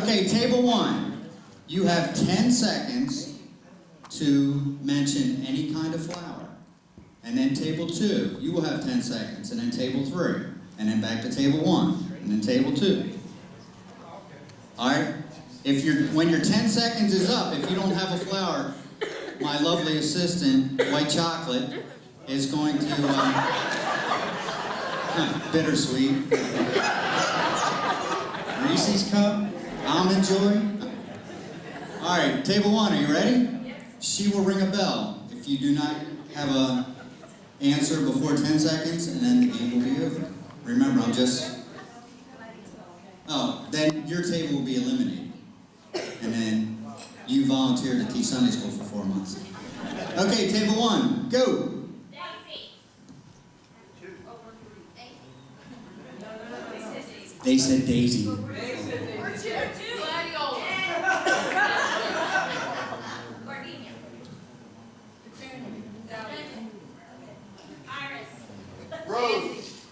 Okay, table one. You have 10 seconds to mention any kind of flower. And then table two, you will have 10 seconds. And then table three. And then back to table one. And then table two. Alright? When your 10 seconds is up, if you don't have a flower, my lovely assistant, White Chocolate, is going to, bittersweet, Reese's Cup, Almond Joy. Alright, table one, are you ready? She will ring a bell if you do not have an answer before 10 seconds, and then the game will be over. Remember, then your table will be eliminated. And then you volunteer to teach Sunday school for 4 months. Okay, table one, go. They said Daisy. Rose.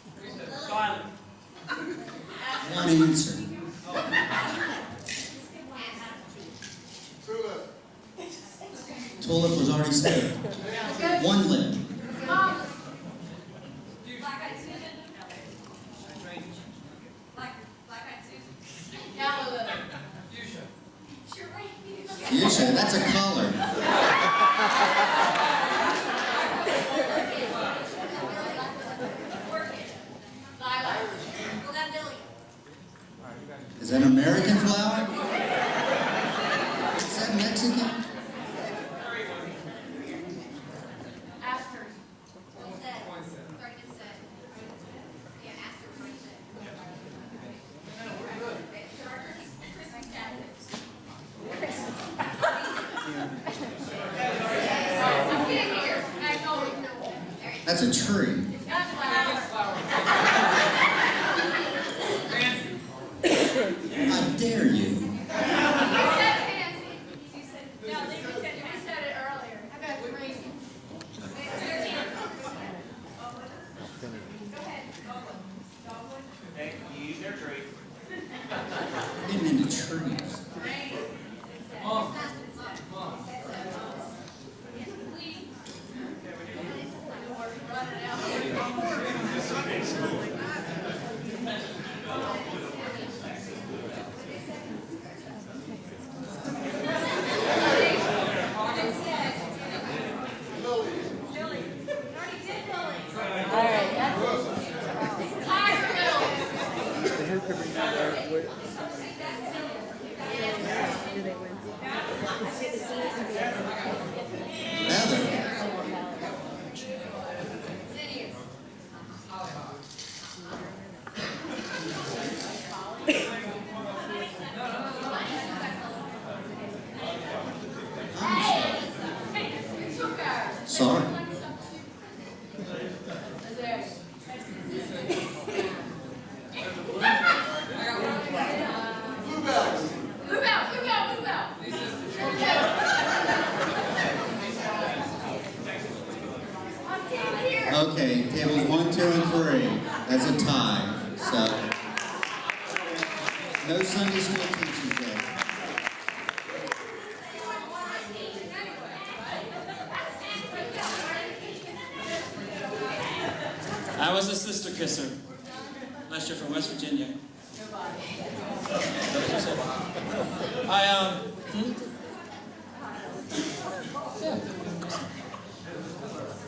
One answer. Tulip. Tulip was already said. One lip. Fuchsia, that's a color. Is that an American flower? Is that Mexican? That's a tree. How dare you? Getting into trees. Sorry. Okay, tables 1, 2, and 3. That's a tie. So, no Sunday school teachers yet. I was a sister kisser. Unless you're from West Virginia.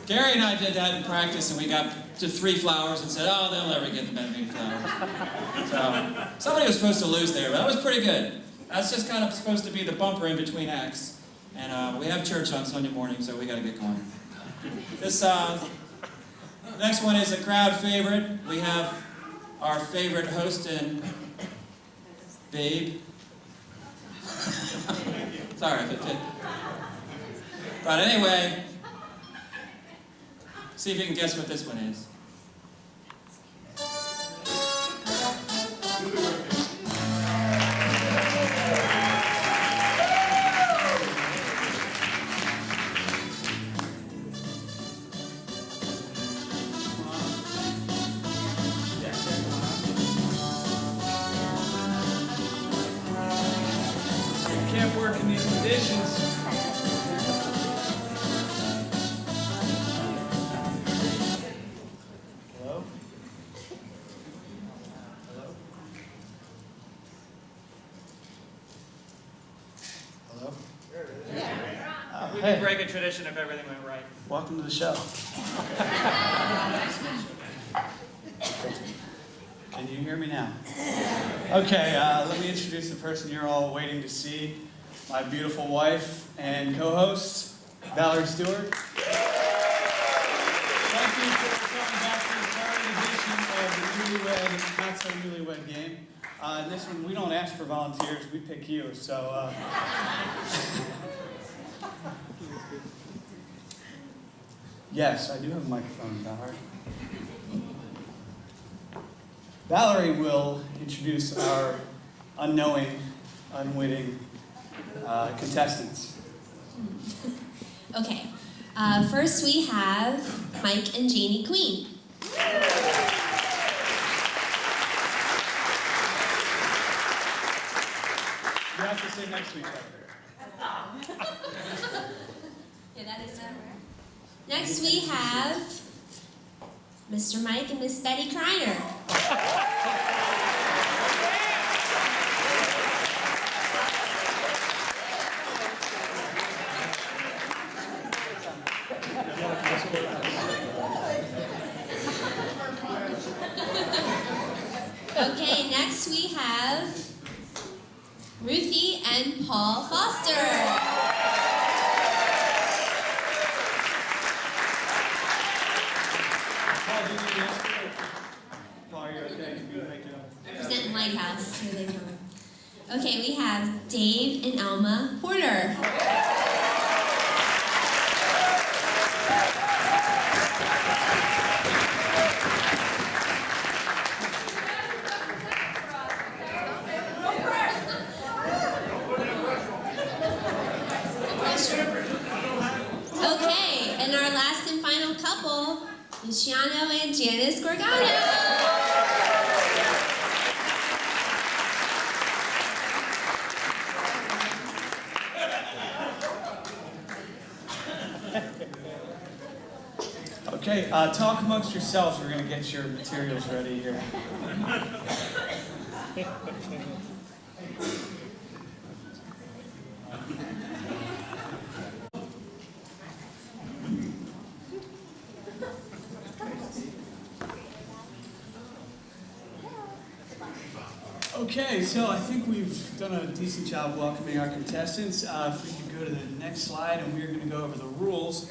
Gary and I did that in practice, and we got to 3 flowers and said, oh, they'll never get the many flowers. So, somebody was supposed to lose there, but that was pretty good. That's just kind of supposed to be the bumper in between acts. And we have church on Sunday morning, so we got to get going. This next one is a crowd favorite. We have our favorite host in Babe. Sorry if it fit. But anyway, see if you can guess what this one is. can't work in these conditions. Hello? Hello? Hello? We Hey, could break a tradition if everything went right. welcome to the show. Can you hear me now? Okay, let me introduce the person you're all waiting to see. My beautiful wife and co-host, Valerie Stewart. Thank you for coming back to the third edition of the Newlywed, Not So Newlywed Game. In this one, we don't ask for volunteers, we pick you, so... Yes, I do have a microphone, Valerie. Valerie will introduce our unknowing, unwitting contestants. Okay. First we have Mike and Janie Queen. You have to sit next to each other. Yeah, that is Next we have Mr. Mike and Miss Betty Kreiner. Okay, next we have Ruthie and Paul Foster. Presenting Lighthouse. Here they come. Okay, we have Dave and Alma Porter. Okay, and our last and final couple, Luciano and Janice Gorgano. Okay, talk amongst yourselves. We're going to get your materials ready here. Okay, so I think we've done a decent job welcoming our contestants. If we could go to the next slide, and we're going to go over the rules.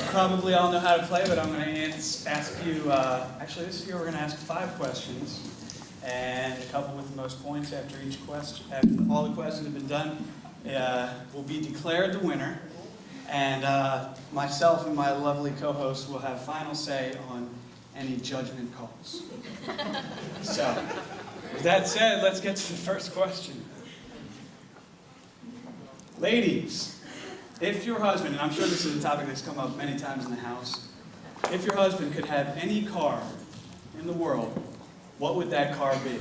Probably all know how to play, but I'm going to ask you, actually this year we're going to ask 5 questions, and a couple with the most points after each question. After all the questions have been done, will be declared the winner, and myself and my lovely co-host will have final say on any judgment calls. So, with that said, let's get to the first question. Ladies, if your husband, and I'm sure this is a topic that's come up many times in the house, if your husband could have any car in the world, what would that car be?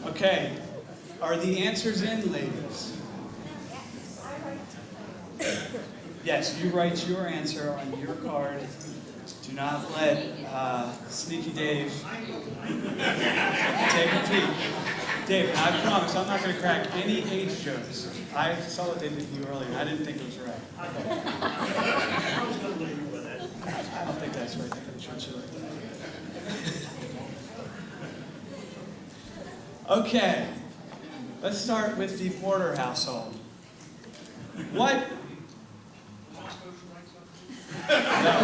Okay, are the answers in, ladies? Yes, you write your answer on your card. Do not let Sneaky Dave take a peek. Dave, I promise I'm not going to crack any age jokes. I saw what they did to you earlier. I didn't think it was right. I don't think that's right. They're going to treat you like that. Okay, let's start with the Porter household. What? No.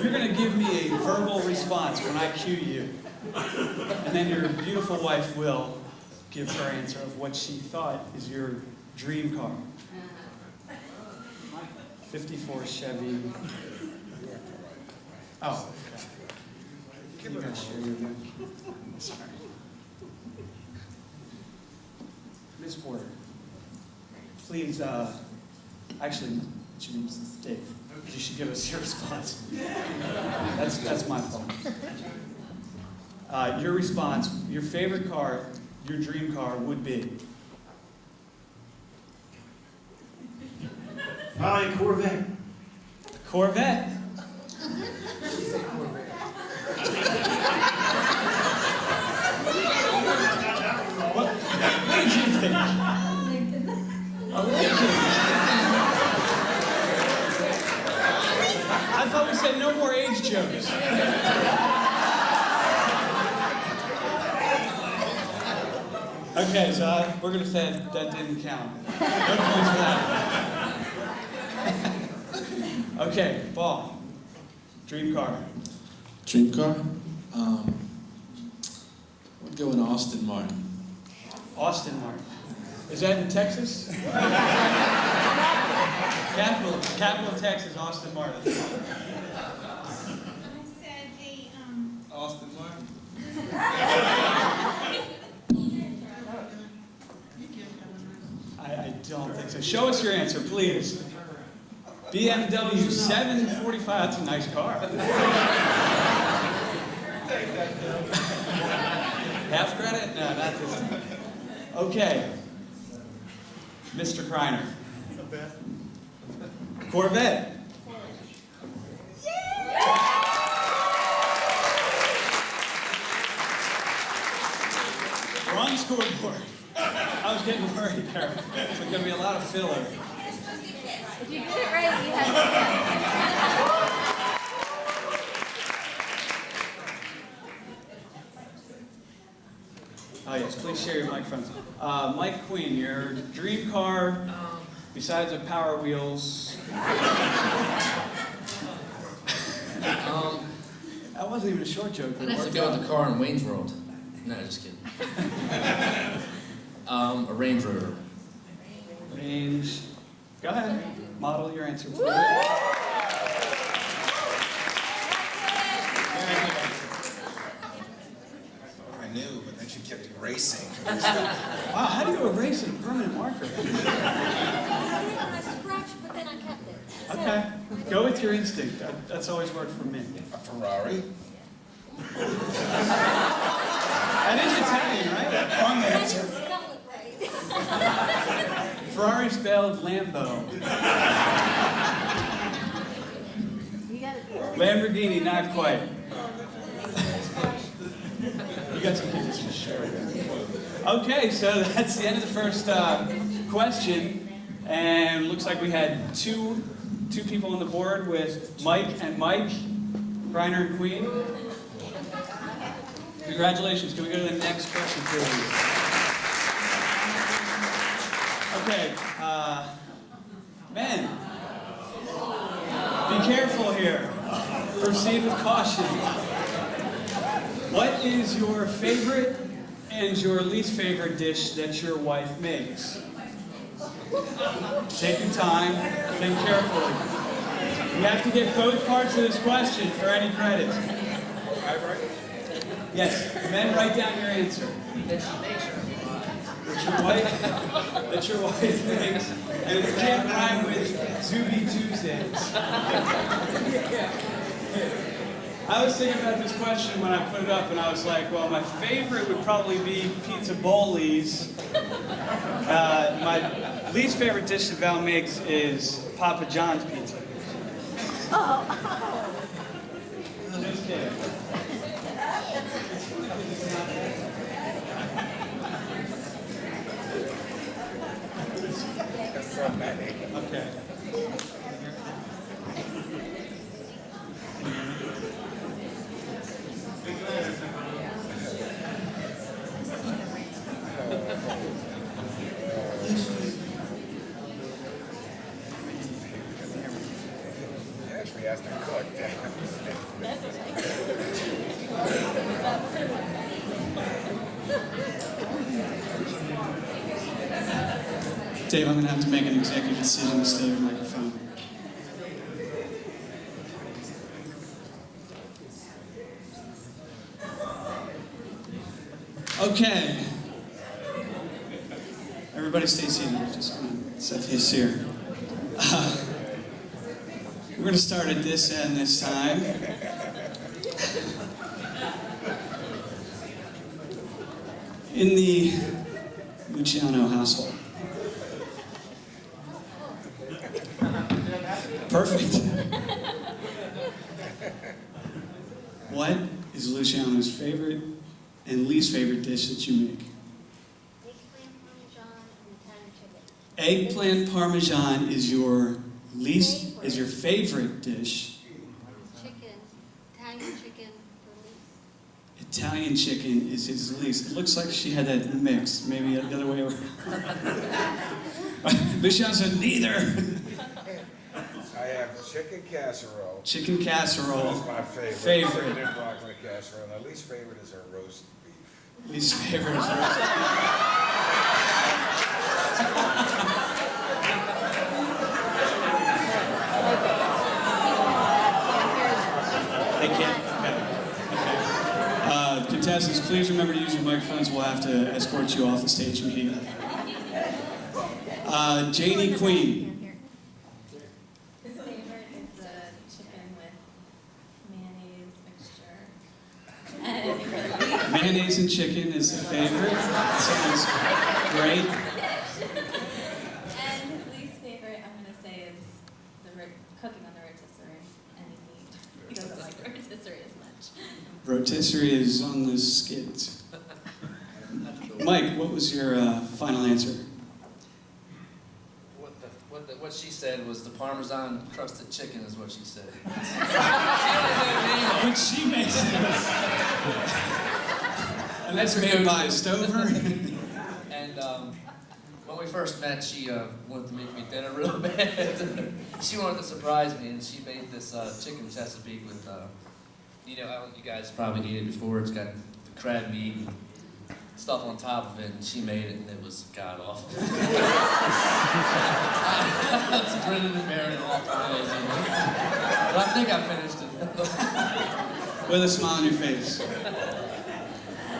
You're going to give me a verbal response when I cue you. And then your beautiful wife will give her answer of what she thought is your dream car. 54 Chevy. Oh, okay. You guys share your mic. Sorry. Ms. Porter, please, actually, it should be Dave. You should give us your response. That's my fault. Your response, your favorite car, your dream car would be? Probably a Corvette. Corvette. What did you think? A Lincoln. I thought we said no more age jokes. Okay, so we're going to say that didn't count. No points for that. Okay, Paul. Dream car. Dream car? I would go in Austin Martin. Austin Martin. Is that in Texas? Capital of Texas, Austin Martin. I said the, Austin Martin? I don't think so. Show us your answer, please. BMW 745. That's a nice car. Half credit? No, not this time. Okay. Mr. Kreiner. Corvette. Wrong scoreboard. I was getting worried there. There's going to be a lot of filler. If you did it right, you had Oh yes, please share your microphones. Mike Queen, your dream car, besides the Power Wheels. That wasn't even a short joke. I'd have to go with the car in Wayne's World. No, just kidding. A Range Rover. Range. Go ahead. Model your answer, please. I knew, but then she kept erasing. Wow, how do you erase a permanent marker? I did it on a scratch, but then I kept it. So, Okay, go with your instinct. That's always worked for me. A Ferrari? That is Italian, right? Wrong I didn't answer. spell it right. Ferrari spelled Lambo. You gotta do it. Lamborghini, not quite. You got some kids for sure. Okay, so that's the end of the first question, and looks like we had two people on the board with Mike and Mike, Reiner and Queen. Congratulations. Can we go to the next question, please? Okay, men, be careful here. Proceed with caution. What is your favorite and your least favorite dish that your wife makes? Take your time, think carefully. You have to get both parts of this question for any credit. Yes, men, write down your answer. That your wife makes, and it can't rhyme with Zuby Tuesdays. I was thinking about this question when I put it up, and I was like, well, my favorite would probably be Pizza Bowlies. My least favorite dish that Val makes is Papa John's pizza. Just kidding. Okay. Actually asked her to cook. Dave, I'm going to have to make an executive decision to steal your microphone. Okay. Everybody stay seated. We're just going to set this here. We're going to start at this end this time. In the Luciano household. Perfect. What is Luciano's favorite and least favorite dish that you make? Eggplant parmesan and Italian chicken. Eggplant parmesan is your favorite dish. Chicken. Italian chicken for me. Italian chicken is his least. It looks like she had that mixed. Maybe the other way around. Luciano said neither. I have chicken casserole. Chicken casserole. That's my favorite. Favorite. Chicken and broccoli casserole. My least favorite is our roast beef. Least favorite is roast. They can't. Okay. Contestants, please remember to use your microphones. We'll have to escort you off the stage immediately. Janie Queen. His favorite is the chicken with mayonnaise mixture. Mayonnaise and chicken is the favorite. Sounds great. And his least favorite, I'm going to say, is the cooking on the rotisserie. And he doesn't like rotisserie as much. Rotisserie is on the skid. Mike, what was your final answer? What she said was the Parmesan crusted chicken is what she said. Which she makes it. And that's made by Stover. And when we first met, she wanted to make me dinner real bad. She wanted to surprise me, and she made this chicken Chesapeake with, you guys probably ate it before. It's got the crab meat and stuff on top of it, and she made it, and it was god awful. I was grinning and bearing all time. But I think I finished it. With a smile on your face.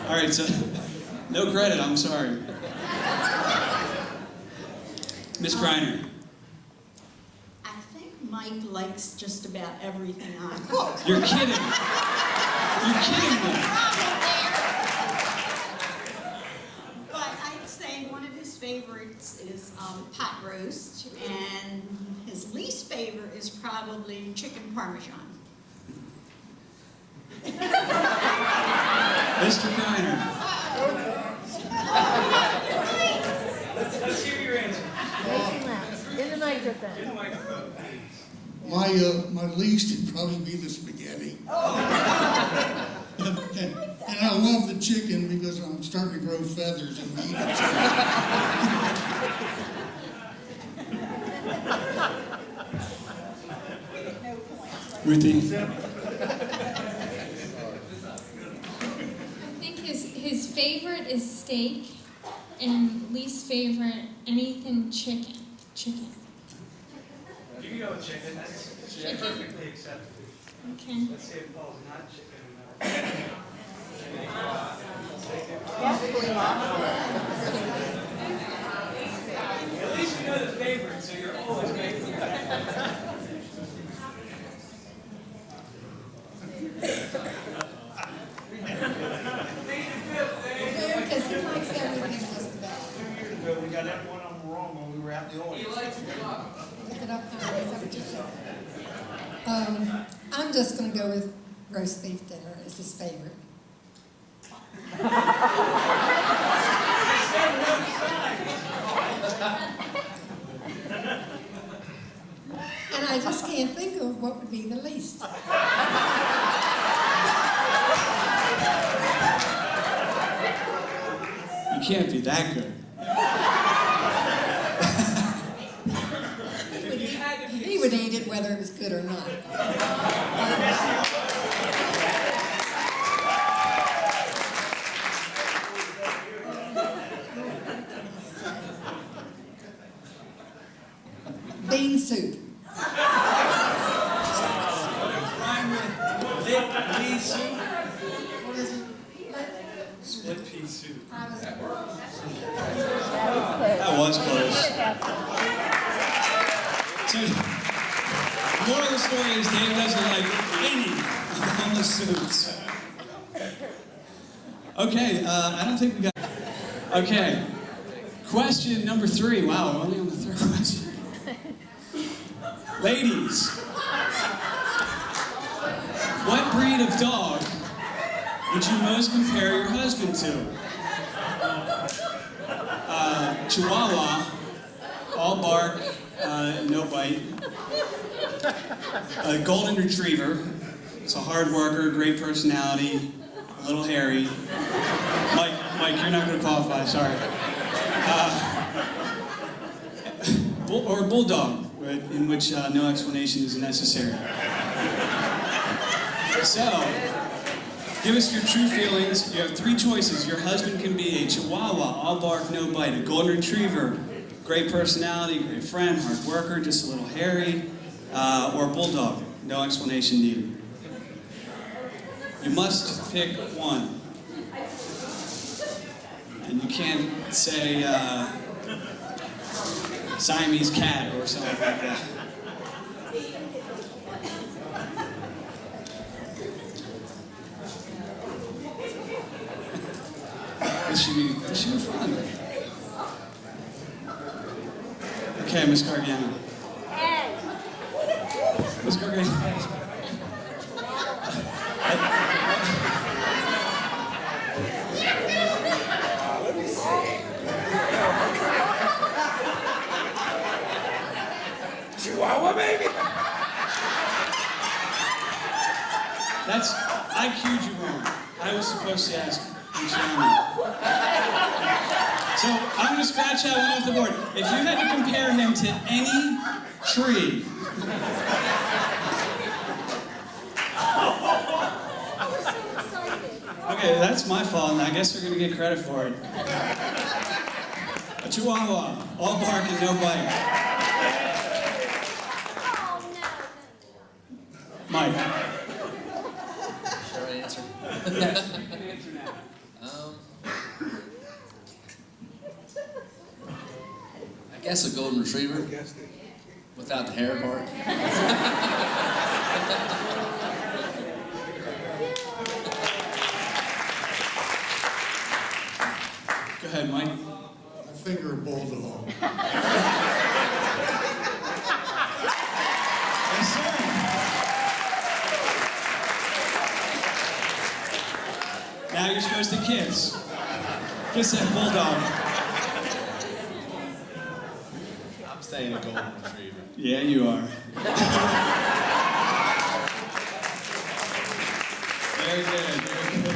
All right, so no credit, I'm sorry. Miss Kreiner. I think Mike likes just about everything I cook. You're kidding. You're kidding me. But I'd say one of his favorites is pot roast, and his least favorite is probably chicken parmesan. Mr. Kreiner. Let's hear your answer. In the microphone. In the microphone. My least would probably be the spaghetti. And I love the chicken because I'm starting to grow feathers and eat it. Ruthie. I think his favorite is steak, and least favorite anything chicken. Chicken. You can go with chicken. That's perfectly acceptable. Okay. Let's see if Paul's not chicken. At least you know the favorite, so you're always making that. Because he likes everything just about. 2 years ago, we got that one on the wrong when we were out in the audience. Look it up there. Is that what you said? I'm just going to go with roast beef dinner as his favorite. And I just can't think of what would be the least. You can't be that good. He would eat it whether it was good or not. Bean soup. What is it? Split pea. clean suit. That was close. So, the moral of the story is Dave doesn't like any of the suits. Okay, I don't think we got... Okay, question number 3. Wow, we're only on the 3rd question. Ladies, what breed of dog would you most compare your husband to? Chihuahua, all bark, no bite. A golden retriever, it's a hard worker, great personality, a little hairy. Mike, you're not going to qualify, sorry. Or a bulldog, right, in which no explanation is necessary. So, give us your true feelings. You have 3 choices. Your husband can be a Chihuahua, all bark, no bite. A golden retriever, great personality, great friend, hard worker, just a little hairy. Or a bulldog, no explanation needed. You must pick one. And you can't say Siamese cat or something like that. This should be fun. Okay, Miss Gargano. Miss Gargano. Let me see. Chihuahua, baby. I cued you wrong. I was supposed to ask Luciano. So I'm going to scratch out one off the board. If you had to compare him to any tree, okay, that's my fault, and I guess you're going to get credit for it. A Chihuahua, all bark and no bite. Mike. Shall I answer? Yes, you can answer now. I guess a golden retriever without the hair part. Go ahead, Mike. I figure a bulldog. Yes, sir. Now you're supposed to kiss. Kiss that bulldog. I'm saying a golden retriever. Yeah, you are. Very good, very good.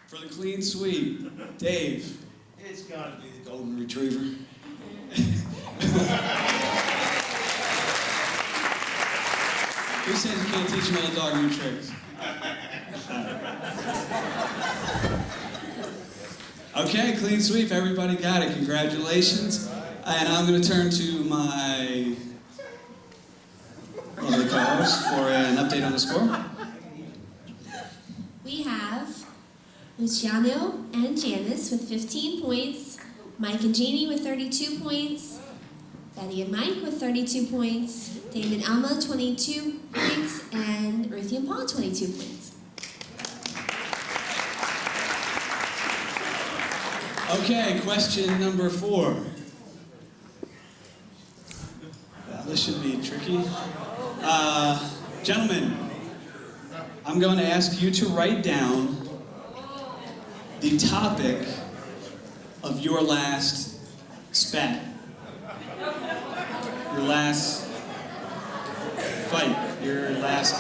For the clean sweep, Dave. It's got to be the golden retriever. Who says you can't teach an old dog new tricks? Okay, clean sweep. Everybody got it. Congratulations. And I'm going to turn to my lovely co-host for an update on the score. We have Luciano and Janice with 15 points, Mike and Jeannie with 32 points, Betty and Mike with 32 points, Dave and Alma 22 points, and Ruthie and Paul 22 points. Okay, question number 4. This should be tricky. Gentlemen, I'm going to ask you to write down the topic of your last spat. Your last fight. Your last...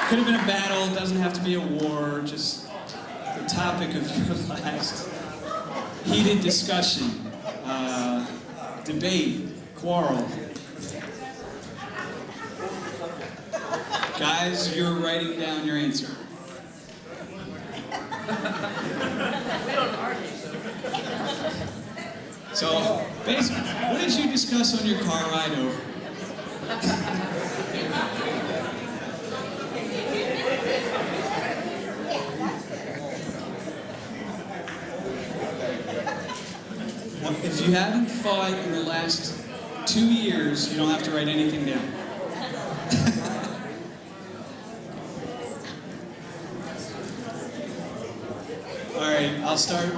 Could have been a battle, doesn't have to be a war, just the topic of your last heated discussion, debate, quarrel. Guys, you're writing down your answer. So, basically, what did you discuss on your car ride over? you haven't fought in the last 2 years, you don't have to write anything down. All right, I'll start.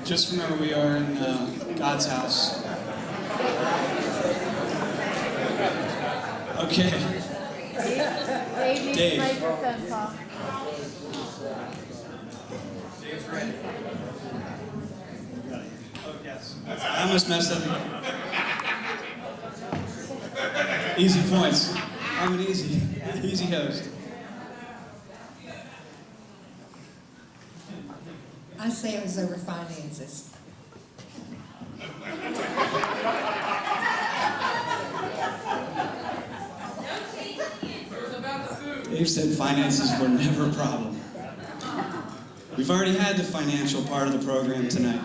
Just remember, we are in God's house. Okay. Dave. Microphone, Paul. I almost messed up. Easy points. I'm an easy host. I say it was over finances. Dave said finances were never a problem. We've already had the financial part of the program tonight.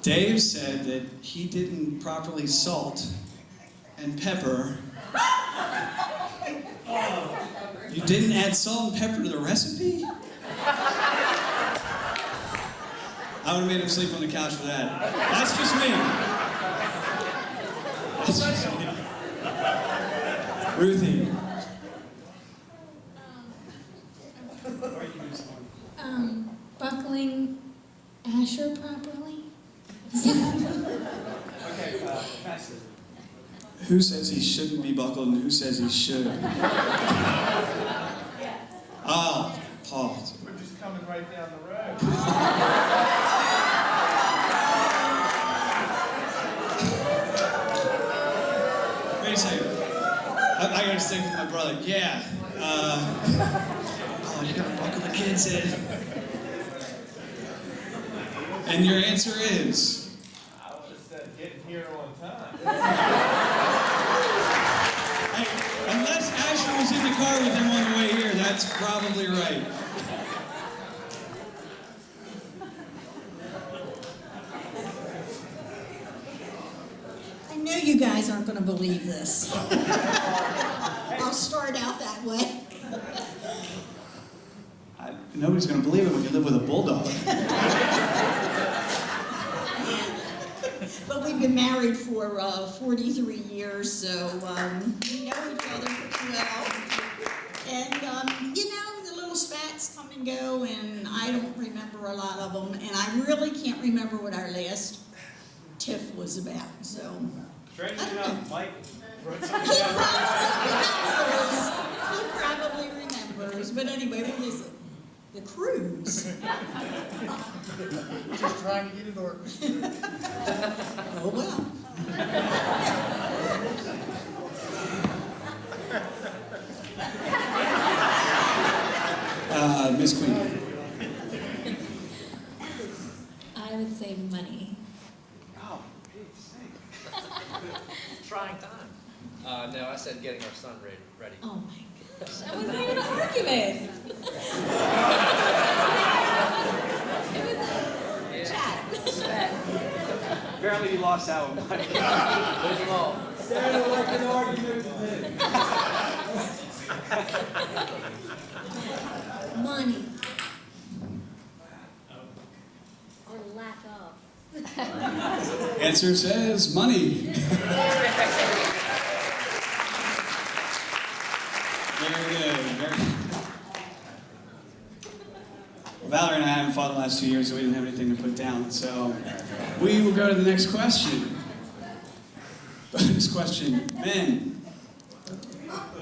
Dave said that he didn't properly salt and pepper. You didn't add salt and pepper to the recipe? I would have made him sleep on the couch for that. That's just me. That's just me. Ruthie. Buckling Asher properly? Okay, who says he shouldn't be buckled and who says he should? Oh, Paul. We're just coming right down the road. Wait a second. I gotta stick with my brother. Yeah. Oh, you gotta buckle the kids in. And your answer is? I would have said getting here on time. Hey, unless Asher was in the car with him on the way here, that's probably right. I know you guys aren't going to believe this. I'll start out that way. Nobody's gonna believe it when you live with a bulldog. But we've been married for 43 years, so we know each other pretty well. And, you know, the little spats come and go, and I don't remember a lot of them, and I really can't remember what our last tiff was about, so. Strangely enough, Mike wrote something He down. probably remembers, but anyway, what is it? The cruise. Just trying to get it orchestrated. Oh, well. Miss Queen. I would say money. Oh, Pete's sake. Trying time. No, I said getting our son ready. Oh my gosh, that wasn't even an argument. It was a chat. Apparently you lost that one, Mike. There's them all. Sounded like an argument to me. Money. Or lack of. Answer says money. Very good. Well, Valerie and I haven't fought the last 2 years, so we didn't have anything to put down. So we will go to the next question. Bonus question. Men,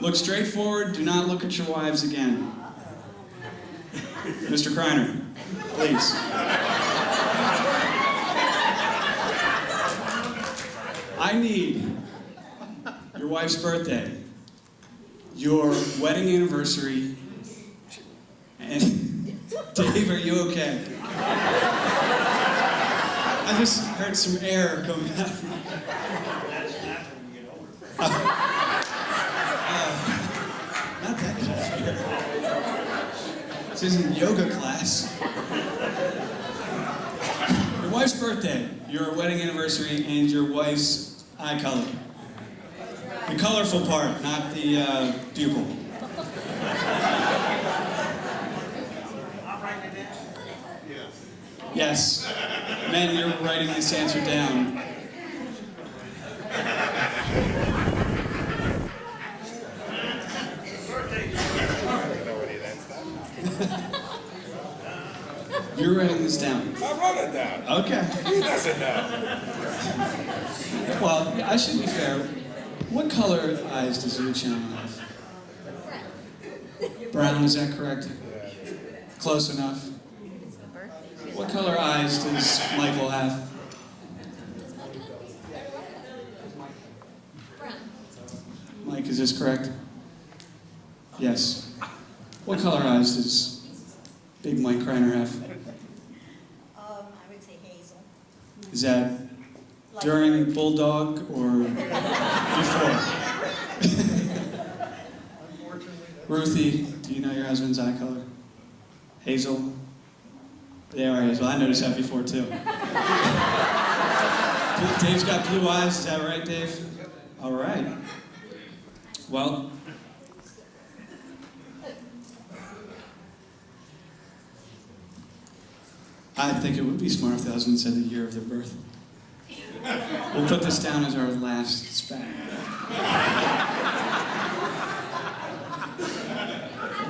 look straight forward. Do not look at your wives again. Mr. Kreiner, please. I need your wife's birthday, your wedding anniversary, and Dave, are you okay? I just heard some air coming out. Not that kind of air. This isn't yoga class. Your wife's birthday, your wedding anniversary, and your wife's eye color. The colorful part, not the pupil. Yes. Men, you're writing this answer down. You're writing this down. I wrote it down. Okay. He doesn't know. Well, I should be fair. What color eyes does Luciano have? Brown, is that correct? Close enough. What color eyes does Michael have? Mike, is this correct? Yes. What color eyes does Big Mike Kreiner have? I would say hazel. Is that during Bulldog or before? Ruthie, do you know your husband's eye color? Hazel? They are hazel. I noticed that before too. Dave's got blue eyes, is that right, Dave? All right. Well, I think it would be smart if the husband said the year of their birth. We'll put this down as our last spat.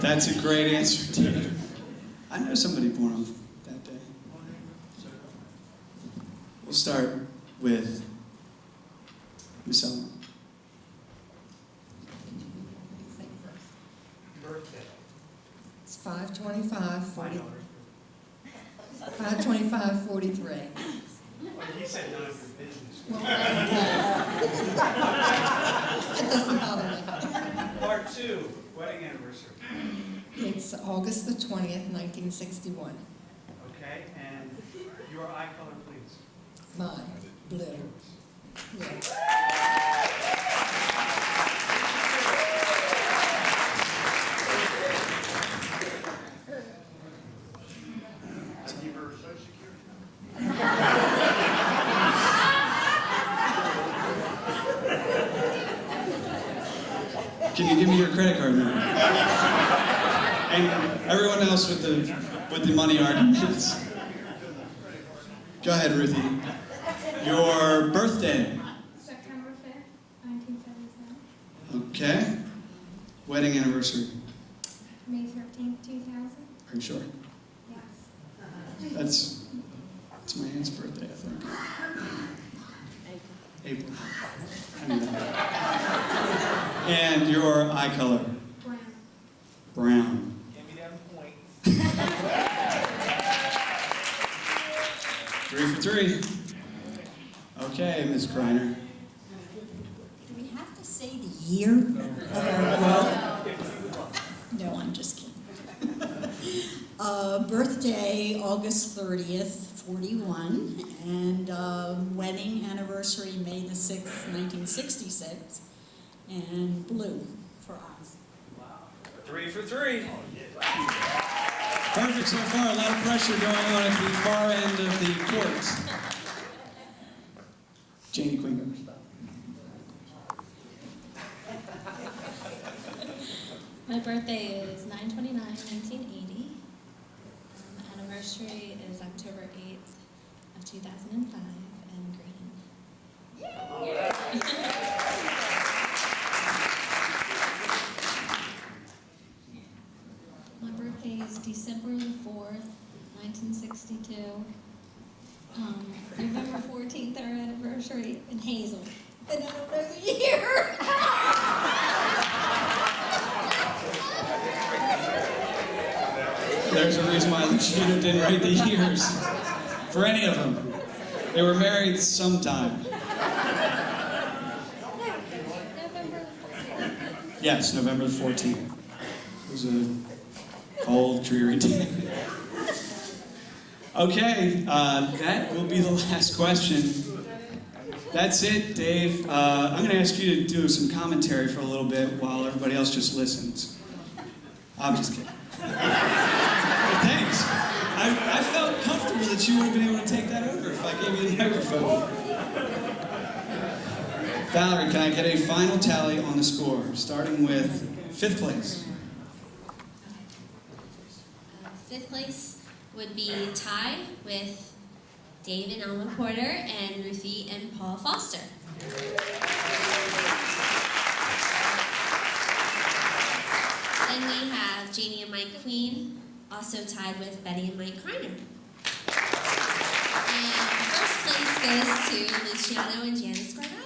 That's a great answer, too. I know somebody born on that day. We'll start with Miss Ellen. Birthday. It's 5/25/40. 5/25/43. Well, he said none of your business. Well, it doesn't bother me. Part 2, wedding anniversary. It's August the 20th, 1961. Okay, and your eye color, please. Mine, blue. Yeah. Give her Social Security Can you give me your credit card number? And everyone else with the money arguments. Go ahead, Ruthie. Your birthday. September 5th, 1977. Okay. Wedding anniversary. May 13th, 2000. Are you sure? Yes. That's my aunt's birthday, I think. April. I knew that. And your eye color? Brown. Brown. Give me that point. 3 for 3. Okay, Ms. Kreiner. Do we have to say the year of our growth? No, I'm just kidding. Birthday, August 30th, 41, and wedding anniversary, May the 6th, 1966, and blue for us. 3 for 3. Perfect so far. A lot of pressure going on at the far end of the court. Janie Queen. My birthday is 9/29/1980. Anniversary is October 8th of 2005, and green. My birthday is December the 4th, 1962. November 14th, our anniversary, in Hazel. And I don't know the year. There's a reason why Luciano didn't write the years for any of them. They were married sometime. November 14th. Yes, November the 14th. It was a cold, dreary day. Okay, that will be the last question. That's it, Dave. I'm going to ask you to do some commentary for a little bit while everybody else just listens. I'm just kidding. Thanks. I felt comfortable that you would have been able to take that over if I gave you the microphone. Valerie, can I get a final tally on the score, starting with 5th place? 5th place would be tied with Dave and Alma Porter and Ruthie and Paul Foster. Then we have Janie and Mike Queen, also tied with Betty and Mike Kreiner. And first place goes to Luciano and Janice Guardado.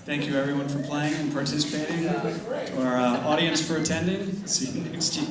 Thank you everyone for playing and participating. To our audience for attending. See you next year.